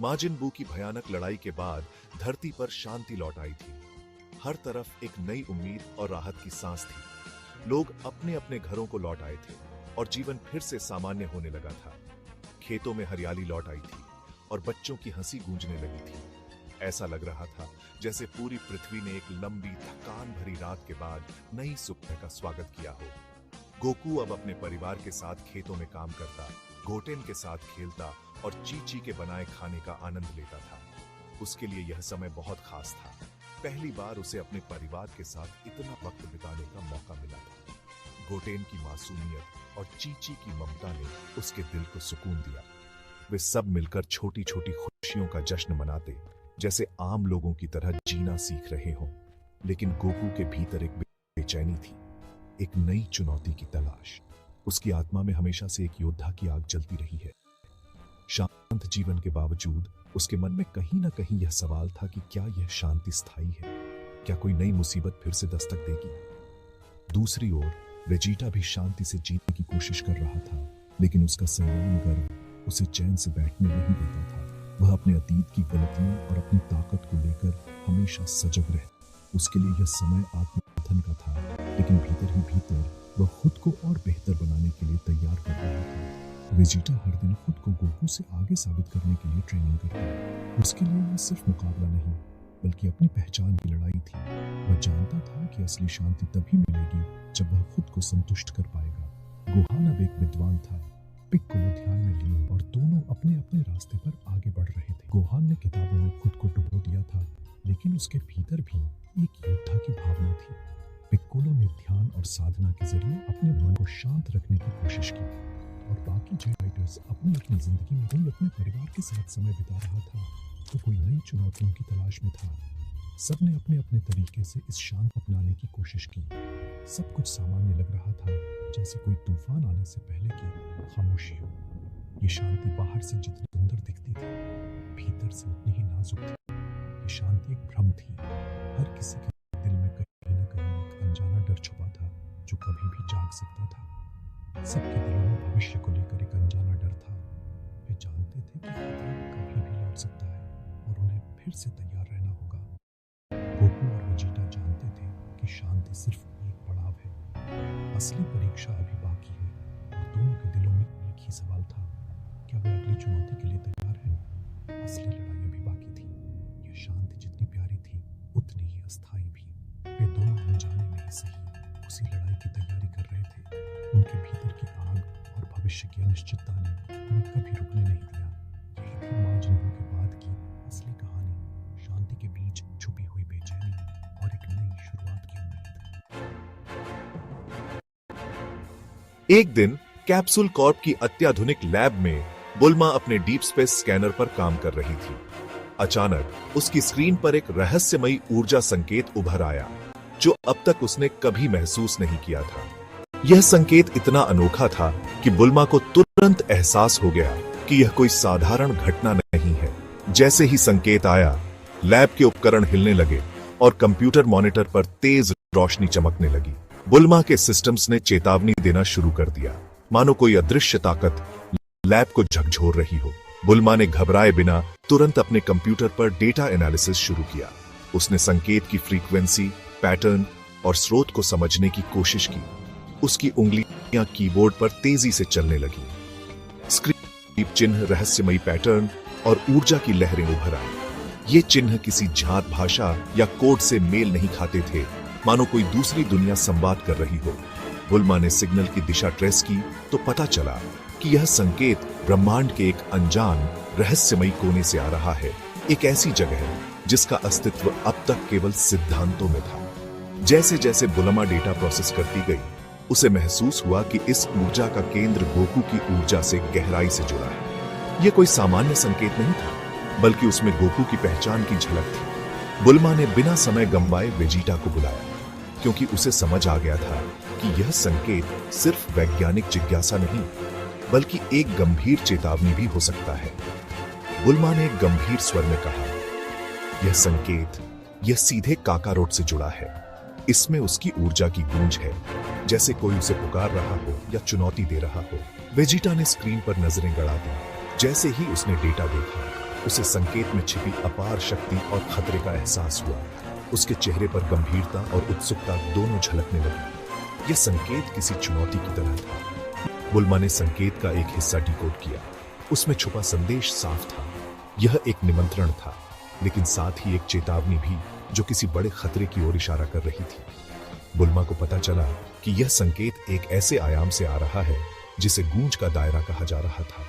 माजिन बू की भयानक लड़ाई के बाद धरती पर शांति लौट आई थी। हर तरफ एक नई उम्मीद और राहत की सांस थी। लोग अपने अपने घरों को लौट आए थे और जीवन फिर से सामान्य होने लगा था। खेतों में हरियाली लौट आई थी और बच्चों की हंसी गूंजने लगी थी। ऐसा लग रहा था जैसे पूरी पृथ्वी ने एक लंबी थकान भरी रात के बाद नई सुबह का स्वागत किया हो। गोकू अब अपने परिवार के साथ खेतों में काम करता, गोटेन के साथ खेलता और चीची के बनाए खाने का आनंद लेता था। उसके लिए यह समय बहुत खास था। पहली बार उसे अपने परिवार के साथ इतना वक्त बिताने का मौका मिला था। गोटेन की मासूमियत और चीची की ममता ने उसके दिल को सुकून दिया। वे सब मिलकर छोटी छोटी खुशियों का जश्न मनाते, जैसे आम लोगों की तरह जीना सीख रहे हों। लेकिन गोकू के भीतर एक बेचैनी थी, एक नई चुनौती की तलाश। उसकी आत्मा में हमेशा से एक योद्धा की आग जलती रही है। शांत जीवन के बावजूद उसके मन में कहीं ना कहीं यह सवाल था कि क्या यह शांति स्थायी है? क्या कोई नई मुसीबत फिर से दस्तक देगी? दूसरी ओर वेजिटा भी शांति से जीने की कोशिश कर रहा था, लेकिन उसका संयम गर्व उसे चैन से बैठने नहीं देता था। वह अपने अतीत की गलतियों और अपनी ताकत को लेकर हमेशा सजग रहे। उसके लिए यह समय आत्मकथन का था, लेकिन भीतर ही भीतर वह खुद को और बेहतर बनाने के लिए तैयार कर रहा था। वेजिटा हर दिन खुद को गोकू से आगे साबित करने के लिए ट्रेनिंग करता। उसके लिए यह सिर्फ मुकाबला नहीं, बल्कि अपनी पहचान की लड़ाई थी। वह जानता था कि असली शांति तभी मिलेगी जब वह खुद को संतुष्ट कर पाएगा। गोहान अब एक विद्वान था, पिक्कोलो ध्यान में लिए और दोनों अपने अपने रास्ते पर आगे बढ़ रहे थे। गोहान ने किताबों में खुद को डुबो दिया था, लेकिन उसके भीतर भी एक योद्धा की भावना थी। पिक्कोलो ने ध्यान और साधना के जरिए अपने मन को शांत रखने की कोशिश की, और बाकी जेडाइटर्स अपनी अपनी जिंदगी में, कोई अपने परिवार के साथ समय बिता रहा था तो कोई नई चुनौतियों की तलाश में था। सबने अपने अपने तरीके से इस शांत अपनाने की कोशिश की। सब कुछ सामान्य लग रहा था, जैसे कोई तूफान आने से पहले की खामोशी हो। ये शांति बाहर से जितनी सुंदर दिखती थी, भीतर से उतनी ही नाजुक थी। ये शांति एक भ्रम थी। हर किसी के दिल में कहीं न कहीं एक अनजाना डर छुपा था, जो कभी भी जाग सकता था। सबके दिलों में भविष्य को लेकर एक अनजाना डर था। वे जानते थे कि खतरा कभी भी लौट सकता है और उन्हें फिर से तैयार रहना होगा। गोकू और वेजिटा जानते थे कि शांति सिर्फ एक पड़ाव है, असली परीक्षा अभी बाकी है, और दोनों के दिलों में एक ही सवाल था, क्या वे अगली चुनौती के लिए तैयार हैं? असली लड़ाई अभी बाकी थी। यह शांति जितनी प्यारी थी, उतनी ही अस्थायी भी। वे दोनों अनजाने में ही सही उसी लड़ाई की तैयारी कर रहे थे। उनके भीतर की आग और भविष्य की अनिश्चितता ने उन्हें कभी रुकने नहीं दिया। यही थी माजिन बू के बाद की असली कहानी, शांति के बीच छुपी हुई बेचैनी और एक नई शुरुआत की उम्मीद। एक दिन कैप्सूल कॉर्प की अत्याधुनिक लैब में बुल्मा अपने डीप स्पेस स्कैनर पर काम कर रही थी। अचानक उसकी स्क्रीन पर एक रहस्यमयी ऊर्जा संकेत उभर आया, जो अब तक उसने कभी महसूस नहीं किया था। यह संकेत इतना अनोखा था कि बुल्मा को तुरंत एहसास हो गया कि यह कोई साधारण घटना नहीं है। जैसे ही संकेत आया, लैब के उपकरण हिलने लगे और कंप्यूटर मॉनिटर पर तेज रोशनी चमकने लगी। बुल्मा के सिस्टम्स ने चेतावनी देना शुरू कर दिया, मानो कोई अदृश्य ताकत लैब को झकझोर रही हो। बुल्मा ने घबराए बिना तुरंत अपने कंप्यूटर पर डेटा एनालिसिस शुरू किया। उसने संकेत की फ्रीक्वेंसी, पैटर्न और स्रोत को समझने की कोशिश की। उसकी उंगलियां कीबोर्ड पर तेजी से चलने लगी। स्क्रीन चिन्ह, रहस्यमयी पैटर्न और ऊर्जा की लहरें उभर आई। ये चिन्ह किसी जात, भाषा या कोड से मेल नहीं खाते थे, मानो कोई दूसरी दुनिया संवाद कर रही हो। बुल्मा ने सिग्नल की दिशा ट्रेस की तो पता चला कि यह संकेत ब्रह्मांड के एक अनजान रहस्यमयी कोने से आ रहा है, एक ऐसी जगह जिसका अस्तित्व अब तक केवल सिद्धांतों में था। जैसे जैसे बुल्मा डेटा प्रोसेस करती गई, उसे महसूस हुआ कि इस ऊर्जा का केंद्र गोकू की ऊर्जा से गहराई से जुड़ा है। यह कोई सामान्य संकेत नहीं था, बल्कि उसमें गोकू की पहचान की झलक थी। बुल्मा ने बिना समय गंवाए वेजिटा को बुलाया, क्योंकि उसे समझ आ गया था कि यह संकेत सिर्फ वैज्ञानिक जिज्ञासा नहीं, बल्कि एक गंभीर चेतावनी भी हो सकता है। बुल्मा ने एक गंभीर स्वर में कहा, यह संकेत, यह सीधे काकारोट से जुड़ा है। इसमें उसकी ऊर्जा की गूंज है, जैसे कोई उसे पुकार रहा हो या चुनौती दे रहा हो। वेजिटा ने स्क्रीन पर नजरें गड़ा दी। जैसे ही उसने डेटा देखा, उसे संकेत में छिपी अपार शक्ति और खतरे का एहसास हुआ। उसके चेहरे पर गंभीरता और उत्सुकता दोनों झलकने लगी। यह संकेत किसी चुनौती की तरह था। बुल्मा ने संकेत का एक हिस्सा डिकोड किया। उसमें छुपा संदेश साफ था। यह एक निमंत्रण था, लेकिन साथ ही एक चेतावनी भी, जो किसी बड़े खतरे की ओर इशारा कर रही थी। बुल्मा को पता चला कि यह संकेत एक ऐसे आयाम से आ रहा है जिसे गूंज का दायरा कहा जा रहा था।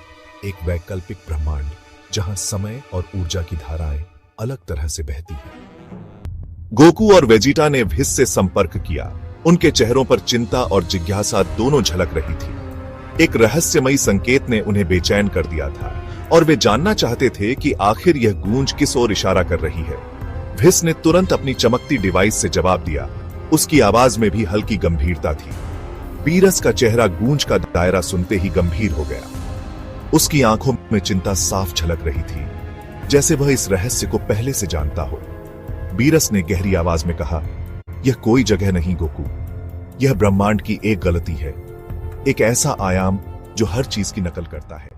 एक वैकल्पिक ब्रह्मांड जहां समय और ऊर्जा की धाराएं अलग तरह से बहती हैं। गोकू और वेजिटा ने भिस से संपर्क किया। उनके चेहरों पर चिंता और जिज्ञासा दोनों झलक रही थी। एक रहस्यमयी संकेत ने उन्हें बेचैन कर दिया था और वे जानना चाहते थे कि आखिर यह गूंज किस ओर इशारा कर रही है। भिस ने तुरंत अपनी चमकती डिवाइस से जवाब दिया। उसकी आवाज में भी हल्की गंभीरता थी। बीरस का चेहरा गूंज का दायरा सुनते ही गंभीर हो गया। उसकी आंखों में चिंता साफ झलक रही थी, जैसे वह इस रहस्य को पहले से जानता हो। बीरस ने गहरी आवाज में कहा, यह कोई जगह नहीं गोकू, यह ब्रह्मांड की एक गलती है, एक ऐसा आयाम जो हर चीज की नकल करता है।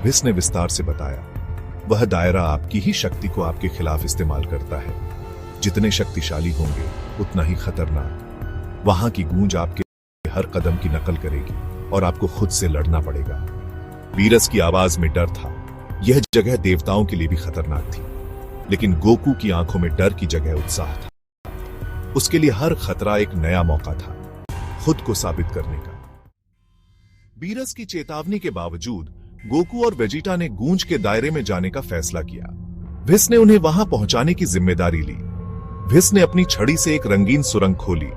भिस ने विस्तार से बताया, वह दायरा आपकी ही शक्ति को आपके खिलाफ इस्तेमाल करता है। जितने शक्तिशाली होंगे उतना ही खतरनाक। वहां की गूंज आपके हर कदम की नकल करेगी और आपको खुद से लड़ना पड़ेगा। बीरस की आवाज में डर था। यह जगह देवताओं के लिए भी खतरनाक थी, लेकिन गोकू की आंखों में डर की जगह उत्साह था। उसके लिए हर खतरा एक नया मौका था, खुद को साबित करने का। बीरस की चेतावनी के बावजूद गोकू और वेजिटा ने गूंज के दायरे में जाने का फैसला किया। भिस ने उन्हें वहां पहुंचाने की जिम्मेदारी ली। भिस ने अपनी छड़ी से एक रंगीन सुरंग खोली।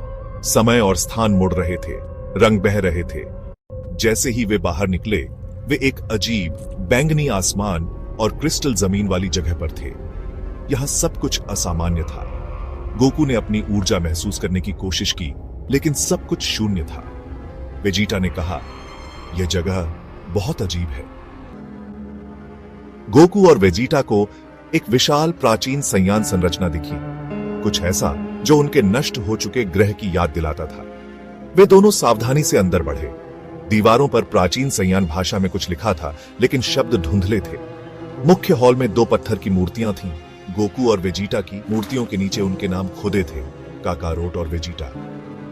समय और स्थान मुड़ रहे थे, रंग बह रहे थे। जैसे ही वे बाहर निकले, वे एक अजीब बैंगनी आसमान और क्रिस्टल जमीन वाली जगह पर थे। यहां सब कुछ असामान्य था। गोकू ने अपनी ऊर्जा महसूस करने की कोशिश की, लेकिन सब कुछ शून्य था। वेजिटा ने कहा, यह जगह बहुत अजीब है। गोकू और वेजिटा को एक विशाल प्राचीन संयान संरचना दिखी, कुछ ऐसा जो उनके नष्ट हो चुके ग्रह की याद दिलाता था। वे दोनों सावधानी से अंदर बढ़े। दीवारों पर प्राचीन संयान भाषा में कुछ लिखा था, लेकिन शब्द धुंधले थे। मुख्य हॉल में 2 पत्थर की मूर्तियां थीं। गोकू और वेजिटा की मूर्तियों के नीचे उनके नाम खुदे थे, काकारोट और वेजिटा।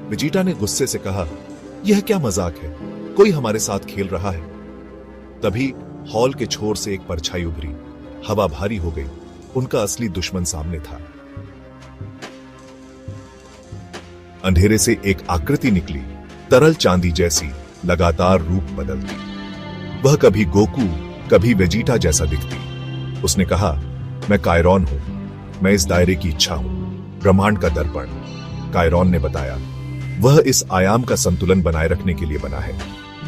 वेजिटा ने गुस्से से कहा, यह क्या मजाक है, कोई हमारे साथ खेल रहा है। तभी हॉल के छोर से एक परछाई उभरी। हवा भारी हो गई। उनका असली दुश्मन सामने था। अंधेरे से एक आकृति निकली, तरल चांदी जैसी, लगातार रूप बदलती। वह कभी गोकू, कभी वेजिटा जैसा दिखती। उसने कहा, मैं कायरॉन हूं, मैं इस दायरे की इच्छा हूं, ब्रह्मांड का दर्पण। कायरॉन ने बताया, वह इस आयाम का संतुलन बनाए रखने के लिए बना है,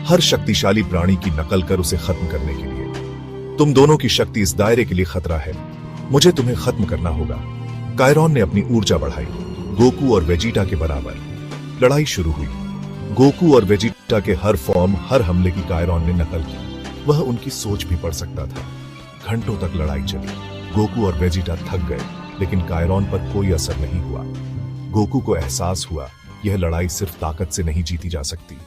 हर शक्तिशाली प्राणी की नकल कर उसे खत्म करने के लिए। तुम दोनों की शक्ति इस दायरे के लिए खतरा है, मुझे तुम्हें खत्म करना होगा। कायरॉन ने अपनी ऊर्जा बढ़ाई। गोकू और वेजिटा के बराबर लड़ाई शुरू हुई। गोकू और वेजिटा के हर फॉर्म, हर हमले की कायरॉन ने नकल की। वह उनकी सोच भी पढ़ सकता था। घंटों तक लड़ाई चली। गोकू और वेजिटा थक गए, लेकिन कायरॉन पर कोई असर नहीं हुआ। गोकू को एहसास हुआ, यह लड़ाई सिर्फ ताकत से नहीं जीती जा सकती।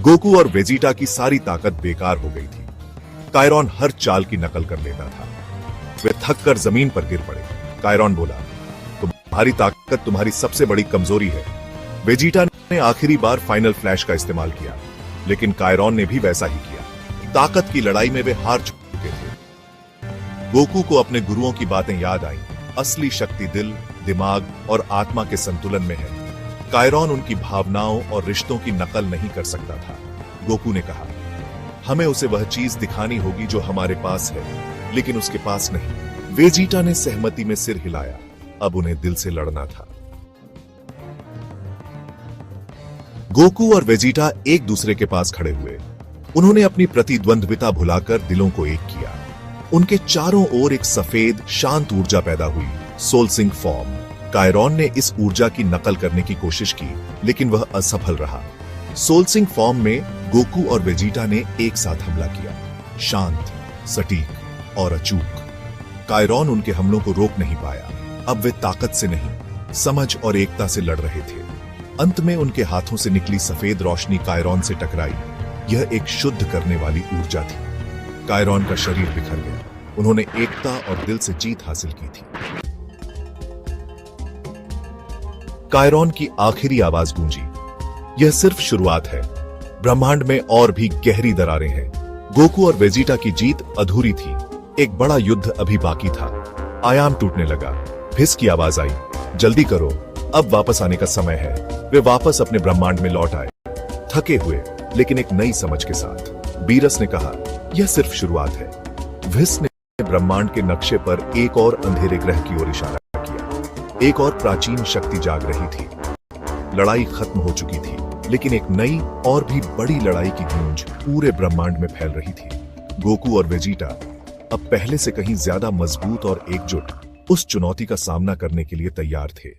गोकू और वेजिटा की सारी ताकत बेकार हो गई थी। कायरॉन हर चाल की नकल कर लेता था। वे थक कर जमीन पर गिर पड़े। कायरॉन बोला, तुम्हारी ताकत तुम्हारी सबसे बड़ी कमजोरी है। वेजिटा ने आखिरी बार फाइनल फ्लैश का इस्तेमाल किया, लेकिन कायरॉन ने भी वैसा ही किया। ताकत की लड़ाई में वे हार चुके थे। गोकू को अपने गुरुओं की बातें याद आईं। असली शक्ति दिल, दिमाग और आत्मा के संतुलन में है। कायरॉन उनकी भावनाओं और रिश्तों की नकल नहीं कर सकता था। गोकू ने कहा, हमें उसे वह चीज दिखानी होगी जो हमारे पास है, लेकिन उसके पास नहीं। वेजिटा ने सहमति में सिर हिलाया। अब उन्हें दिल से लड़ना था। गोकू और वेजिटा एक दूसरे के पास खड़े हुए। उन्होंने अपनी प्रतिद्वंद्विता भुलाकर दिलों को एक किया। उनके चारों ओर एक सफेद शांत ऊर्जा पैदा हुई, सोलसिंग फॉर्म। कायरॉन ने इस ऊर्जा की नकल करने की कोशिश की, लेकिन वह असफल रहा। सोलसिंग फॉर्म में गोकू और वेजिटा ने एक साथ हमला किया, शांत, सटीक और अचूक। कायरॉन उनके हमलों को रोक नहीं पाया। अब वे ताकत से नहीं, समझ और एकता से लड़ रहे थे। अंत में उनके हाथों से निकली सफेद रोशनी कायरॉन से टकराई। यह एक शुद्ध करने वाली ऊर्जा थी। कायरॉन का शरीर बिखर गया। उन्होंने एकता और दिल से जीत हासिल की थी। कायरॉन की आखिरी आवाज गूंजी, यह सिर्फ शुरुआत है। ब्रह्मांड में और भी गहरी दरारें हैं। गोकू और वेजिटा की जीत अधूरी थी। एक बड़ा युद्ध अभी बाकी था। आयाम टूटने लगा। भिस की आवाज आई, जल्दी करो, अब वापस आने का समय है। वे वापस अपने ब्रह्मांड में लौट आए, थके हुए लेकिन एक नई समझ के साथ। बीरस ने कहा, यह सिर्फ शुरुआत है। भिस ने ब्रह्मांड के नक्शे पर एक और अंधेरे ग्रह की ओर इशारा किया। एक और प्राचीन शक्ति जाग रही थी। लड़ाई खत्म हो चुकी थी, लेकिन एक नई और भी बड़ी लड़ाई की गूंज पूरे ब्रह्मांड में फैल रही थी। गोकू और वेजिटा अब पहले से कहीं ज्यादा मजबूत और एकजुट उस चुनौती का सामना करने के लिए तैयार थे।